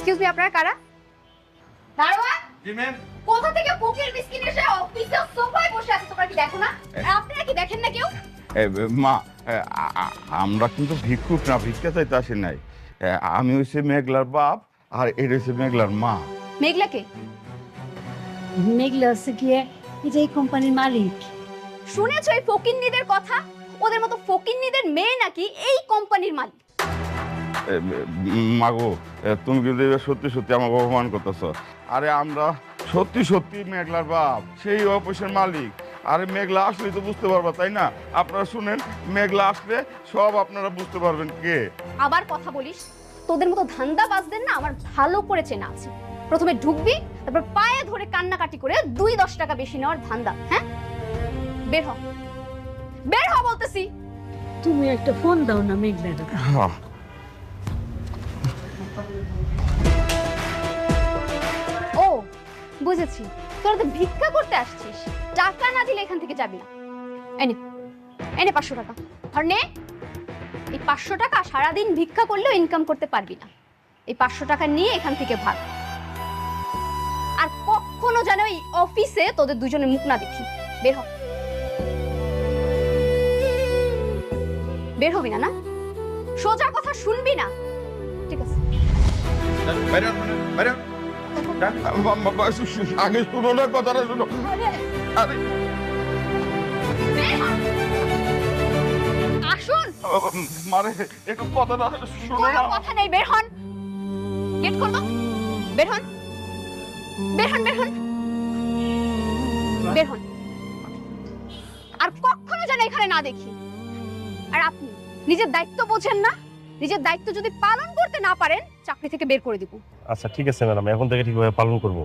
Excuse me, আপনারা কারা? দারোয়ান, জি ম্যাম। কোথা থেকে ফকির মিসকিন এসে অফিসে সোফায় বসে আছে, তোমরা কি দেখো না? আপনারা কি দেখেন না কেউ? মা, আমরা কিন্তু ভিক্ষুক না, ভিক্ষা চাইতে আসি নাই। আমি হইছে মেঘলার বাপ, আর এটা হচ্ছে মেঘলার মা। মেঘলাকে মেঘলা হচ্ছে গিয়ে এই কোম্পানির মালিক। শুনেছো এই ফকিন্নিদের কথা? ওদের মতো ফকিন্নিদের মেয়ে নাকি এই কোম্পানির মালিক। মাগো, তুমি কিন্তু এবার সত্যি সত্যি আমাকে অপমান করতেছো। আরে আমরা সত্যি সত্যি মেঘলার বাপ, সেই অফিসের মালিক। আরে মেঘলা আসলেই তো বুঝতে পারবা, তাই না? আপনারা শুনেন, মেঘলা আসলে সব আপনারা বুঝতে পারবেন কে। আবার কথা বলিস? তোদের মতো ধান্দাবাজদের না আমার ভালো করে চেনা আছে। প্রথমে ঢুকবি, তারপর পায়ে ধরে কান্নাকাটি করে 2-10 টাকা বেশি নেওয়ার ধান্দা। হ্যাঁ, বের হ, বের হ বলতেছি। তুমি একটা ফোন দাও না মেঘলার। হ্যাঁ, ও বুঝেছি, তোরা তো ভিক্ষা করতে আসছিস, টাকা না দিলে এখান থেকে যাবি না। এনে এনে 500 টাকা আর নে। এই 500 টাকা সারাদিন ভিক্ষা করলেও ইনকাম করতে পারবি না। এই 500 টাকা নিয়ে এখান থেকে ভাগ। আর কখনো যেন এই অফিসে তোদের দুজনের মুখ না দেখি। বের হ, বের হবি না? না সোজা কথা শুনবি না? ঠিক আছে। আগে শুনো না, কথাটা শুনো। আরে আসুন, মারে, একটু কথাটা শুনো কোনো না। কথা নেই, বের হন। গেট করবো, বের হন, বের হন, বের হন, বের হন। আর কখনো যেন এখানে না দেখি। আর আপনি নিজের দায়িত্ব বোঝেন না? নিজের দায়িত্ব যদি পালন করতে না পারেন, চাকরি থেকে বের করে দিব। আচ্ছা ঠিক আছে ম্যাডাম, এখন থেকে ঠিকভাবে পালন করব।